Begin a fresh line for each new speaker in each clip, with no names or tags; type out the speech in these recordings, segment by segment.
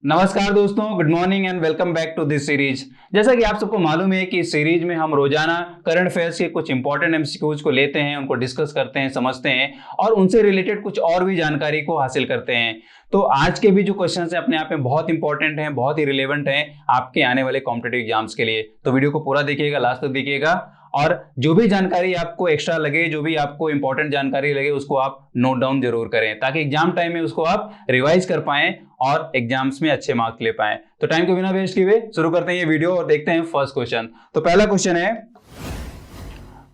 नमस्कार दोस्तों, good morning and welcome back to this series. जैसा कि आप सबको मालूम है कि इस सीरीज में हम रोजाना करंट अफेयर्स के कुछ इंपॉर्टेंट एमसीक्यूज को लेते हैं, उनको डिस्कस करते हैं, समझते हैं और उनसे रिलेटेड कुछ और भी जानकारी को हासिल करते हैं। तो आज के भी जो क्वेश्चंस हैं अपने आप में बहुत इंपॉर्टेंट हैं, बहुत ही रिलेवेंट हैं आपके आने वाले कॉम्पिटिटिव एग्जाम्स के लिए। तो वीडियो को पूरा देखिएगा, लास्ट तक देखिएगा और जो भी जानकारी आपको एक्स्ट्रा लगे, जो भी आपको इंपॉर्टेंट जानकारी लगे, उसको आप नोट डाउन जरूर करें ताकि एग्जाम टाइम में उसको आप रिवाइज कर पाएं और एग्जाम्स में अच्छे मार्क्स ले पाएं। तो टाइम को बिना वेस्ट किए शुरू करते हैं ये वीडियो और देखते हैं फर्स्ट क्वेश्चन। तो पहला क्वेश्चन है,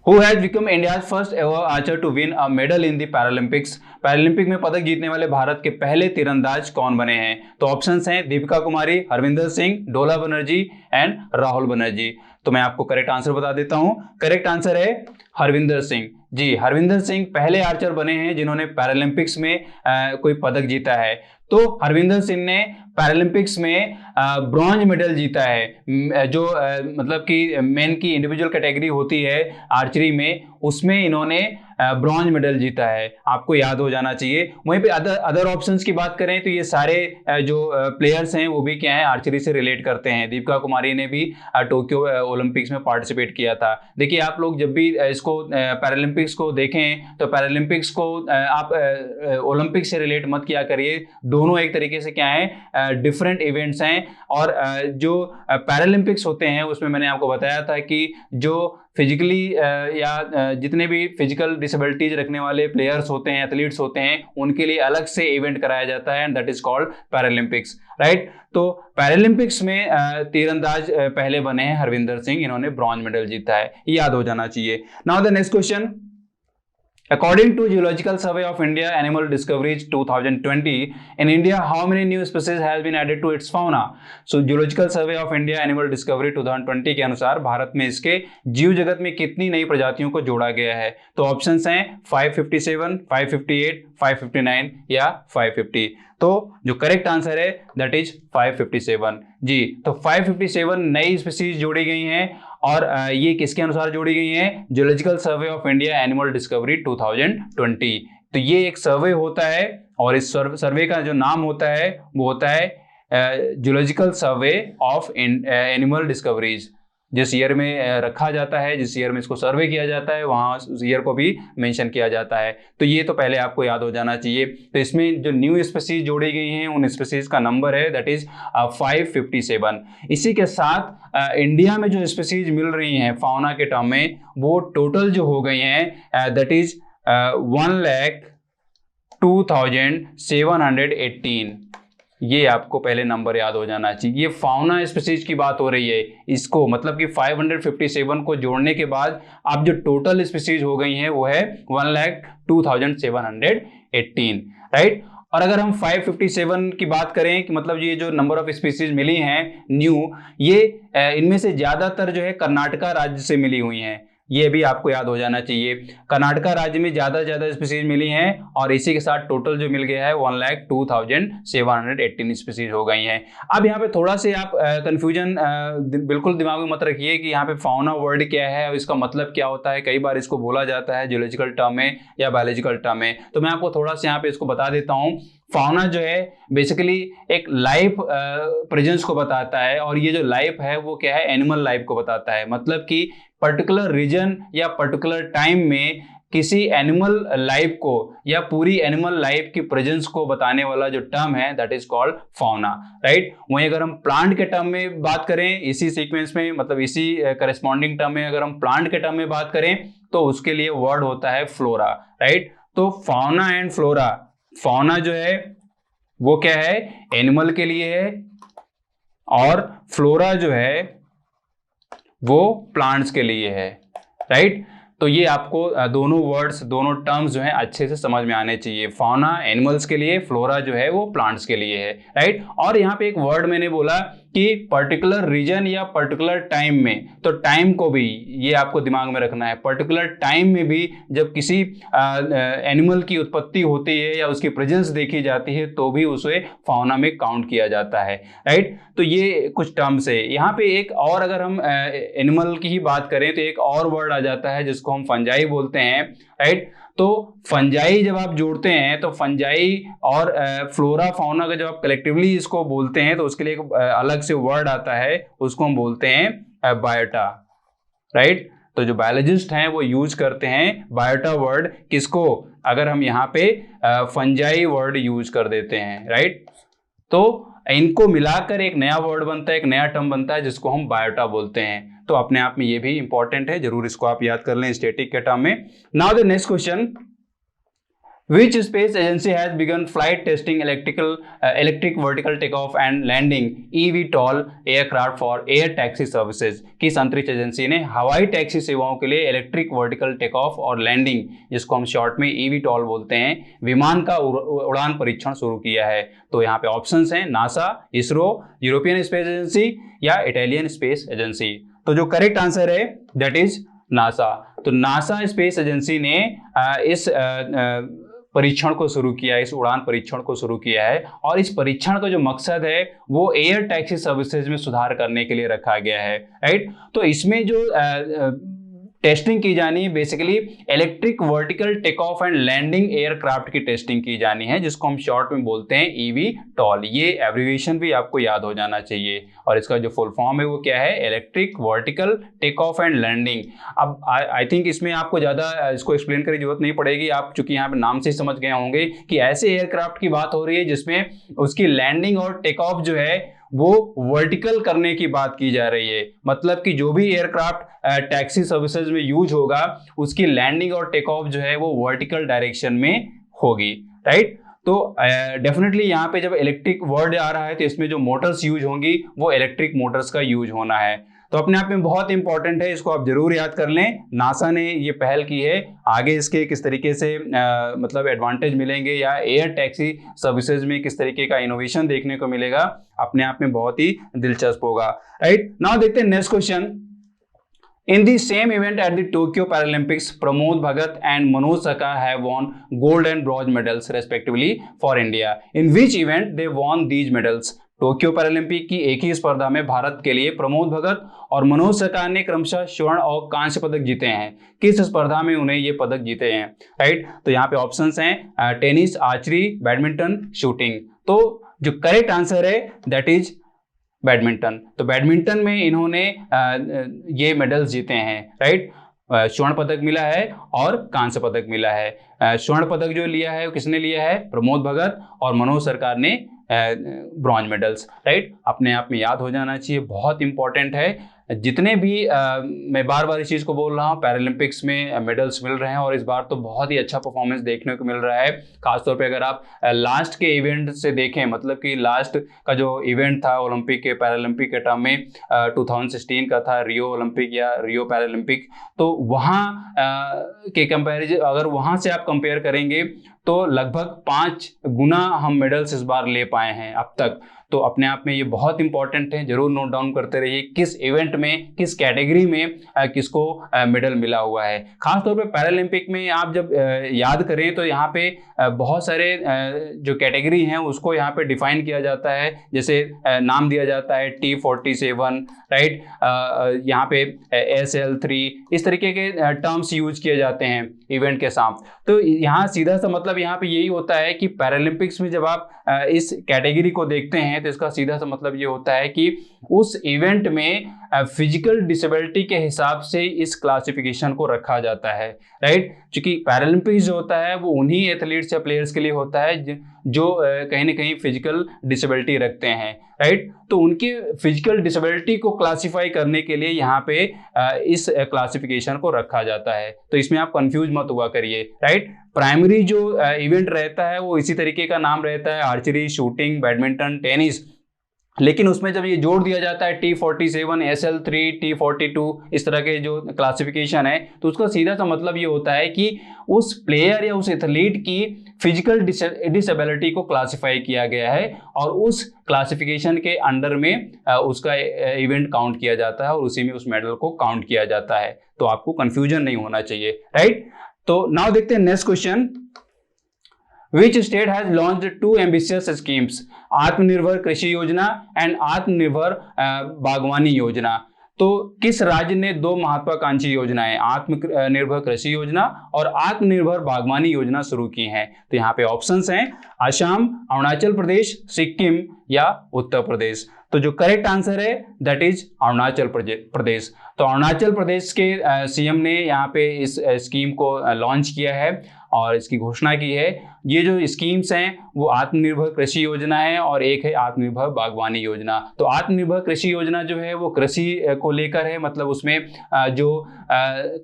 Who has become India's first ever archer to win a medal in the Paralympics? Paralympic में पदक जीतने वाले भारत के पहले तीरंदाज कौन बने हैं? तो ऑप्शंस हैं दीपिका कुमारी, हरविंदर सिंह, डोला बनर्जी एंड राहुल बनर्जी। तो मैं आपको करेक्ट आंसर बता देता हूं। करेक्ट आंसर है हरविंदर सिंह। जी, हरविंदर सिंह पहले आर्चर बने हैं जिन्होंने पैरालंपिक्स में कोई पदक जीता है। तो हरविंदर सिंह ने पैरालंपिक्स में ब्रॉन्ज मेडल जीता है। जो मतलब कि मेन की इंडिविजुअल कैटेगरी होती है आर्चरी में, उसमें इन्होंने ब्रॉन्ज मेडल जीता है। आपको याद हो जाना चाहिए। वहीं पे अदर ऑप्शंस की बात करें तो ये सारे जो प्लेयर्स हैं वो भी क्या है, आर्चरी से रिलेट करते हैं। दीपिका कुमारी ने भी टोक्यो ओलंपिक्स में पार्टिसिपेट किया था। देखिए, आप लोग जब भी इसको पैरालंपिक्स को देखें तो पैरालंपिक्स को आप ओलंपिक से रिलेट मत किया करिए। दोनों एक तरीके से क्या है, डिफरेंट इवेंट्स हैं। और जो पैरालंपिक्स होते हैं उसमें मैंने आपको बताया था कि जो फिजिकली या जितने भी फिजिकल डिसेबिलिटीज रखने वाले प्लेयर्स होते हैं, एथलीट्स होते हैं, उनके लिए अलग से इवेंट कराया जाता है and that is called Paralympics, right. तो पैरालंपिक्स में तीरंदाज पहले बने हैं हरविंदर सिंह, इन्होंने ब्रॉन्ज मेडल जीता है, याद हो जाना चाहिए। Now the next question, according to Geological Survey of India Animal Discoveries 2020, in India how many new species has been added to its fauna? So Geological Survey of India Animal Discovery 2020 के अनुसार भारत में इसके जीव जगत में कितनी नई प्रजातियों को जोड़ा गया है? तो ऑप्शंस हैं 557, 558, 559 या 550। तो जो करेक्ट आंसर है दैट इज 557। जी, तो 557 नई स्पीसीज जोड़ी गई हैं और ये किसके अनुसार जोड़ी गई हैं? Geological survey of India animal discovery 2020। तो ये एक सर्वे होता है और इस सर्वे का जो नाम होता है वो होता है geological survey of animal discoveries. जिस ईयर में रखा जाता है, जिस ईयर में इसको सर्वे किया जाता है, वहाँ उस ईयर को भी मेंशन किया जाता है। तो ये तो पहले आपको याद हो जाना चाहिए। तो इसमें जो न्यू स्पीसीज जोड़ी गई हैं उन स्पीसीज का नंबर है दैट इज 557। इसी के साथ इंडिया में जो स्पीसीज मिल रही हैं फाउना के टर्म में, वो टोटल जो हो गई हैं दैट इज 1,02,718। ये आपको पहले नंबर याद हो जाना चाहिए। ये फाउना स्पीसीज की बात हो रही है, इसको मतलब कि 557 को जोड़ने के बाद आप जो टोटल स्पीसीज हो गई हैं वो है 1,02,718, राइट। और अगर हम 557 की बात करें कि मतलब ये जो नंबर ऑफ स्पीसीज मिली हैं न्यू, ये इनमें से ज्यादातर जो है कर्नाटका राज्य से मिली हुई हैं। ये भी आपको याद हो जाना चाहिए। कर्नाटका राज्य में ज्यादा स्पीसीज मिली हैं और इसी के साथ टोटल जो मिल गया है 1,02,718 स्पीसीज हो गई हैं। अब यहाँ पे थोड़ा से आप कंफ्यूजन बिल्कुल दिमाग में मत रखिए कि यहाँ पे फाउना वर्ड क्या है और इसका मतलब क्या होता है। कई बार इसको बोला जाता है जियोलॉजिकल टर्म में या बायोलॉजिकल टर्म में। तो मैं आपको थोड़ा सा यहाँ पे इसको बता देता हूँ। फाउना जो है बेसिकली एक लाइफ प्रेजेंस को बताता है और ये जो लाइफ है वो क्या है, एनिमल लाइफ को बताता है। मतलब कि पर्टिकुलर रीजन या पर्टिकुलर टाइम में किसी एनिमल लाइफ को या पूरी एनिमल लाइफ की प्रेजेंस को बताने वाला जो टर्म है that is called fauna, right. वहीं अगर हम प्लांट के टर्म में बात करें, इसी सीक्वेंस में मतलब इसी करस्पॉन्डिंग टर्म में अगर हम प्लांट के टर्म में बात करें तो उसके लिए वर्ड होता है फ्लोरा, राइट। तो फाउना एंड फ्लोरा, फाउना जो है वो क्या है, एनिमल के लिए है और फ्लोरा जो है वो प्लांट्स के लिए है, राइट। तो ये आपको दोनों वर्ड्स, दोनों टर्म्स जो हैं अच्छे से समझ में आने चाहिए। फाउना एनिमल्स के लिए, फ्लोरा जो है वो प्लांट्स के लिए है, राइट। और यहाँ पे एक वर्ड मैंने बोला कि पर्टिकुलर रीजन या पर्टिकुलर टाइम में, तो टाइम को भी ये आपको दिमाग में रखना है। पर्टिकुलर टाइम में भी जब किसी एनिमल की उत्पत्ति होती है या उसकी प्रेजेंस देखी जाती है तो भी उसे फाउना में काउंट किया जाता है, राइट। तो ये कुछ टर्म्स है। यहाँ पे एक और अगर हम एनिमल की ही बात करें तो एक और वर्ड आ जाता है जिसको हम फंजाई बोलते हैं, राइट। तो फंजाई जब आप जोड़ते हैं तो फंजाई और फ्लोरा फाउना का जब आप कलेक्टिवली इसको बोलते हैं तो उसके लिए एक अलग से वर्ड आता है, उसको हम बोलते हैं बायोटा, राइट। तो जो बायोलॉजिस्ट हैं वो यूज करते हैं बायोटा वर्ड, किसको, अगर हम यहाँ पे फंजाई वर्ड यूज कर देते हैं, राइट। तो इनको मिलाकर एक नया वर्ड बनता है, एक नया टर्म बनता है जिसको हम बायोटा बोलते हैं। तो अपने आप में ये भी इंपॉर्टेंट है, जरूर इसको आप याद कर लें स्टैटिक के टर्म में। Now the next question, Which space agency has begun flight testing electric vertical takeoff and landing eVTOL aircraft for air taxi services? किस अंतरिक्ष एजेंसी ने हवाई टैक्सी सेवाओं के लिए इलेक्ट्रिक वर्टिकल टेक ऑफ और लैंडिंग, जिसको हम शॉर्ट में eVTOL बोलते हैं, विमान का उड़ान परीक्षण शुरू किया है? तो यहाँ पे ऑप्शंस हैं NASA, ISRO, European space agency या इटालियन स्पेस एजेंसी। तो जो करेक्ट आंसर है दैट इज नासा। तो नासा स्पेस एजेंसी ने इस परीक्षण को शुरू किया, इस उड़ान परीक्षण को शुरू किया है, और इस परीक्षण का जो मकसद है वो एयर टैक्सी सर्विसेज में सुधार करने के लिए रखा गया है, राइट। तो इसमें जो टेस्टिंग की जानी है basically electric vertical take off and landing aircraft की टेस्टिंग की जानी है, जिसको हम शॉर्ट में बोलते हैं eVTOL। ये एब्रिविएशन भी आपको याद हो जाना चाहिए, और इसका जो फुल फॉर्म है वो क्या है, electric vertical take off and landing. अब आई थिंक इसमें आपको ज़्यादा इसको एक्सप्लेन करने की जरूरत नहीं पड़ेगी, आप चूंकि यहाँ पे नाम से ही समझ गए होंगे कि ऐसे एयरक्राफ्ट की बात हो रही है जिसमें उसकी लैंडिंग और टेक ऑफ जो है वो वर्टिकल करने की बात की जा रही है। मतलब कि जो भी एयरक्राफ्ट टैक्सी सर्विसेज में यूज होगा उसकी लैंडिंग और टेक ऑफ जो है वो वर्टिकल डायरेक्शन में होगी, राइट। तो डेफिनेटली यहाँ पे जब इलेक्ट्रिक वर्ड आ रहा है तो इसमें जो मोटर्स यूज होंगी वो इलेक्ट्रिक मोटर्स का यूज होना है। तो अपने आप में बहुत इंपॉर्टेंट है, इसको आप जरूर याद कर लें। नासा ने ये पहल की है, आगे इसके किस तरीके से मतलब एडवांटेज मिलेंगे या एयर टैक्सी सर्विसेज में किस तरीके का इनोवेशन देखने को मिलेगा, अपने आप में बहुत ही दिलचस्प होगा, राइट। नाउ देखते हैं next question. In the same event at the Tokyo Paralympics, Pramod Bhagat and Manoj Sakha have won gold and bronze medals respectively for India. In which event they won these medals? Tokyo Paralympic की एक ही स्पर्धा में भारत के लिए प्रमोद भगत और मनोज सका ने क्रमशः स्वर्ण और कांस्य पदक जीते हैं। किस स्पर्धा में उन्हें ये पदक जीते हैं, राइट। तो यहाँ पे ऑप्शंस हैं टेनिस, आर्चरी, बैडमिंटन, शूटिंग। तो जो करेक्ट आंसर है दैट इज बैडमिंटन। तो बैडमिंटन में इन्होंने ये मेडल्स जीते हैं, राइट। स्वर्ण पदक मिला है और कांस्य पदक मिला है। स्वर्ण पदक जो लिया है वो किसने लिया है, प्रमोद भगत, और मनोज सरकार ने ब्रॉन्ज मेडल्स, राइट। अपने आप में याद हो जाना चाहिए, बहुत इंपॉर्टेंट है। जितने भी मैं बार बार इस चीज़ को बोल रहा हूँ, पैरालंपिक्स में मेडल्स मिल रहे हैं और इस बार तो बहुत ही अच्छा परफॉर्मेंस देखने को मिल रहा है। खासतौर पे अगर आप लास्ट के इवेंट से देखें, मतलब कि लास्ट का जो इवेंट था ओलंपिक के पैरालंपिक के टर्म में 2016 का था, रियो ओलंपिक या रियो पैरालंपिक, तो वहाँ के कंपैरिजन अगर वहाँ से आप कंपेयर करेंगे तो लगभग 5 गुना हम मेडल्स इस बार ले पाए हैं अब तक। तो अपने आप में ये बहुत इंपॉर्टेंट है, जरूर नोट डाउन करते रहिए किस इवेंट में, किस कैटेगरी में किसको मेडल मिला हुआ है। खासतौर पे पैरालंपिक में आप जब याद करें तो यहाँ पे बहुत सारे जो कैटेगरी हैं उसको यहाँ पे डिफाइन किया जाता है, जैसे नाम दिया जाता है T47, राइट, यहाँ पे SL3, इस तरीके के टर्म्स यूज किए जाते हैं इवेंट के साथ। तो यहाँ सीधा सा मतलब यहाँ पे यही होता है कि पैरालंपिक्स में जब आप इस कैटेगरी को देखते हैं तो इसका सीधा सा मतलब ये होता है कि उस इवेंट में फिजिकल डिसेबिलिटी के हिसाब से इस क्लासिफिकेशन को रखा जाता है, राइट। क्योंकि पैरालंपिक्स जो होता है वो उन्हीं एथलीट्स या प्लेयर्स के लिए होता है जो कहीं ना कहीं फिजिकल डिसेबिलिटी रखते हैं, राइट। तो उनकी फिजिकल डिसेबिलिटी को क्लासिफाई करने के लिए यहाँ पे इस क्लासिफिकेशन को रखा जाता है। तो इसमें आप कंफ्यूज मत हुआ करिए, राइट। प्राइमरी जो इवेंट रहता है वो इसी तरीके का नाम रहता है, आर्चरी, शूटिंग, बैडमिंटन, टेनिस, लेकिन उसमें जब ये जोड़ दिया जाता है T47, SL3, T42, इस तरह के जो क्लासिफिकेशन है, तो उसका सीधा सा मतलब ये होता है कि उस प्लेयर या उस एथलीट की फिजिकल डिसेबिलिटी को क्लासिफाई किया गया है और उस क्लासिफिकेशन के अंडर में उसका इवेंट काउंट किया जाता है और उसी में उस मेडल को काउंट किया जाता है। तो आपको कंफ्यूजन नहीं होना चाहिए, राइट। तो नाउ देखते हैं next question. Which state has launched 2 ambitious schemes, आत्मनिर्भर कृषि योजना एंड आत्मनिर्भर बागवानी योजना? तो किस राज्य ने दो महत्वाकांक्षी योजनाएं, आत्मनिर्भर कृषि योजना और आत्मनिर्भर बागवानी योजना शुरू की हैं? तो यहाँ पे ऑप्शंस हैं असम, अरुणाचल प्रदेश, सिक्किम या उत्तर प्रदेश। तो जो करेक्ट आंसर है दैट इज अरुणाचल प्रदेश। तो अरुणाचल प्रदेश के सीएम ने यहाँ पे इस स्कीम को लॉन्च किया है और इसकी घोषणा की है। ये जो स्कीम्स हैं वो आत्मनिर्भर कृषि योजना है और एक है आत्मनिर्भर बागवानी योजना। तो आत्मनिर्भर कृषि योजना जो है वो कृषि को लेकर है, मतलब उसमें जो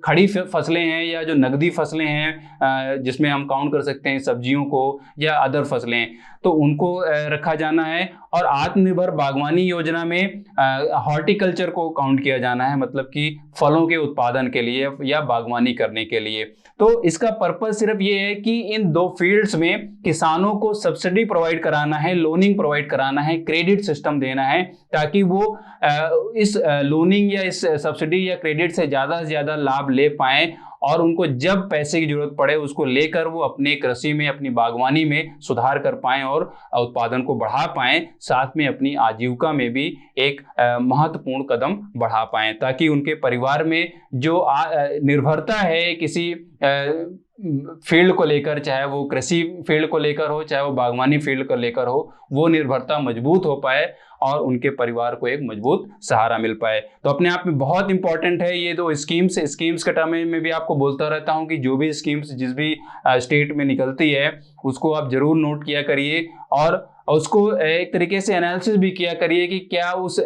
खड़ी फसलें हैं या जो नगदी फसलें हैं जिसमें हम काउंट कर सकते हैं सब्जियों को या अदर फसलें, तो उनको रखा जाना है। और आत्मनिर्भर बागवानी योजना में हॉर्टिकल्चर को काउंट किया जाना है, मतलब कि फलों के उत्पादन के लिए या बागवानी करने के लिए। तो इसका पर्पस सिर्फ ये है कि इन दो फील्ड्स में किसानों को सब्सिडी प्रोवाइड कराना है, लोनिंग प्रोवाइड कराना है, क्रेडिट सिस्टम देना है, ताकि वो इस लोनिंग या इस सब्सिडी या क्रेडिट से ज़्यादा लाभ ले पाएं और उनको जब पैसे की जरूरत पड़े उसको लेकर वो अपने कृषि में, अपनी बागवानी में सुधार कर पाएं और उत्पादन को बढ़ा पाएं, साथ में अपनी आजीविका में भी एक महत्वपूर्ण कदम बढ़ा पाएं, ताकि उनके परिवार में जो निर्भरता है किसी फील्ड को लेकर, चाहे वो कृषि फील्ड को लेकर हो, चाहे वो बागवानी फील्ड को लेकर हो, वो निर्भरता मजबूत हो पाए और उनके परिवार को एक मजबूत सहारा मिल पाए। तो अपने आप में बहुत इंपॉर्टेंट है ये दो स्कीम्स के टर्म में भी आपको बोलता रहता हूं कि जो भी स्कीम्स जिस भी स्टेट में निकलती है उसको आप जरूर नोट किया करिए और उसको एक तरीके से एनालिसिस भी किया करिए कि क्या उस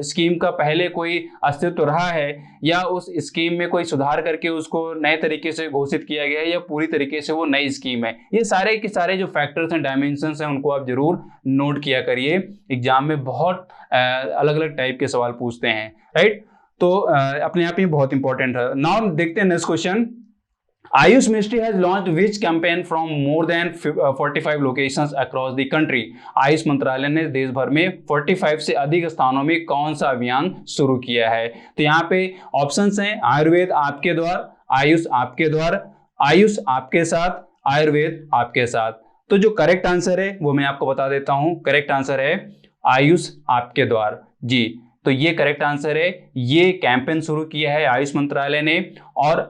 स्कीम का पहले कोई अस्तित्व रहा है या उस स्कीम में कोई सुधार करके उसको नए तरीके से घोषित किया गया है या पूरी तरीके से वो नई स्कीम है। ये सारे के सारे जो फैक्टर्स हैं, डायमेंशंस हैं, उनको आप जरूर नोट किया करिए। एग्जाम में बहुत अलग अलग टाइप के सवाल पूछते हैं, राइट। तो अपने आप में बहुत इंपॉर्टेंट है। नाउ देखते हैं next question. Ayush ministry has launched which campaign from more than 45 locations across the country? Ayush मंत्रालय ने देश भर में 45 से अधिक स्थानों में कौन सा अभियान शुरू किया है? तो यहाँ पे ऑप्शंस हैं आयुर्वेद आपके द्वार, आयुष आपके द्वार, आयुष आपके साथ, आयुर्वेद आपके साथ। तो जो करेक्ट आंसर है वो मैं आपको बता देता हूँ। करेक्ट आंसर है आयुष आपके द्वार जी। तो ये करेक्ट आंसर है। ये कैंपेन शुरू किया है आयुष मंत्रालय ने और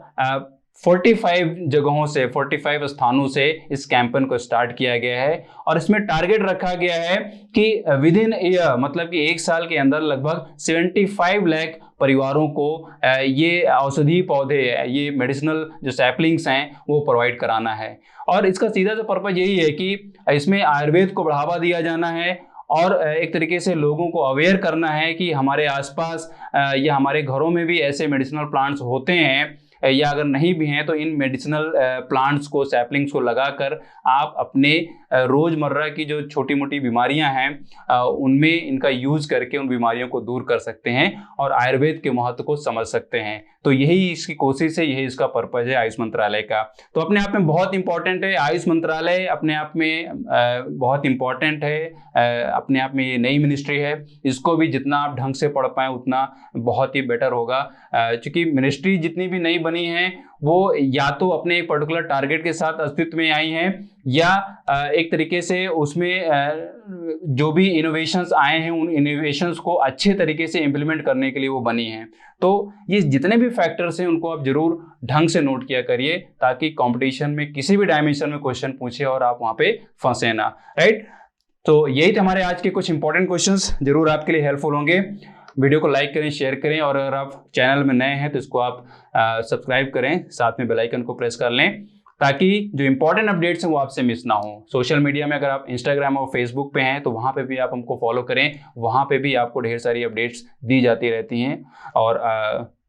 45 जगहों से, 45 स्थानों से इस कैंपेन को स्टार्ट किया गया है और इसमें टारगेट रखा गया है कि विद इन ईयर, मतलब कि एक साल के अंदर लगभग 75 लाख परिवारों को ये औषधि पौधे, ये मेडिसिनल जो सैपलिंग्स हैं वो प्रोवाइड कराना है। और इसका सीधा सा पर्पज यही है कि इसमें आयुर्वेद को बढ़ावा दिया जाना है और एक तरीके से लोगों को अवेयर करना है कि हमारे आसपास या हमारे घरों में भी ऐसे मेडिसिनल प्लांट्स होते हैं या अगर नहीं भी हैं तो इन मेडिसिनल प्लांट्स को, सैपलिंग्स को लगाकर आप अपने रोज़मर्रा की जो छोटी मोटी बीमारियां हैं उनमें इनका यूज़ करके उन बीमारियों को दूर कर सकते हैं और आयुर्वेद के महत्व को समझ सकते हैं। तो यही इसकी कोशिश है, यही इसका पर्पज है आयुष मंत्रालय का। तो अपने आप में बहुत इंपॉर्टेंट है आयुष मंत्रालय, अपने आप में बहुत इंपॉर्टेंट है, अपने आप में ये नई मिनिस्ट्री है। इसको भी जितना आप ढंग से पढ़ पाएँ उतना बहुत ही बेटर होगा, क्योंकि मिनिस्ट्री जितनी भी नई बनी है वो या तो अपने एक पर्टिकुलर टारगेट के साथ अस्तित्व में आई हैं या एक तरीके से उसमें जो भी इनोवेशंस आए हैं उन इनोवेशंस को अच्छे तरीके से इम्प्लीमेंट करने के लिए वो बनी हैं। तो ये जितने भी फैक्टर्स हैं उनको आप जरूर ढंग से नोट किया करिए ताकि कंपटीशन में किसी भी डायमेंशन में क्वेश्चन पूछे और आप वहाँ पे फंसे ना, राइट। तो यही थे हमारे आज के कुछ इंपॉर्टेंट क्वेश्चंस, जरूर आपके लिए हेल्पफुल होंगे। वीडियो को लाइक करें, शेयर करें और अगर आप चैनल में नए हैं तो इसको आप सब्सक्राइब करें, साथ में बेल आइकन को प्रेस कर लें ताकि जो इंपॉर्टेंट अपडेट्स हैं वो आपसे मिस ना हो। सोशल मीडिया में अगर आप इंस्टाग्राम और फेसबुक पे हैं तो वहाँ पे भी आप हमको फॉलो करें, वहाँ पे भी आपको ढेर सारी अपडेट्स दी जाती रहती हैं और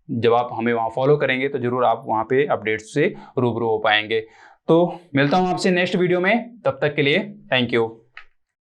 जब आप हमें वहाँ फॉलो करेंगे तो ज़रूर आप वहाँ पे अपडेट्स से रूबरू हो पाएंगे। तो मिलता हूँ आपसे नेक्स्ट वीडियो में, तब तक के लिए थैंक यू।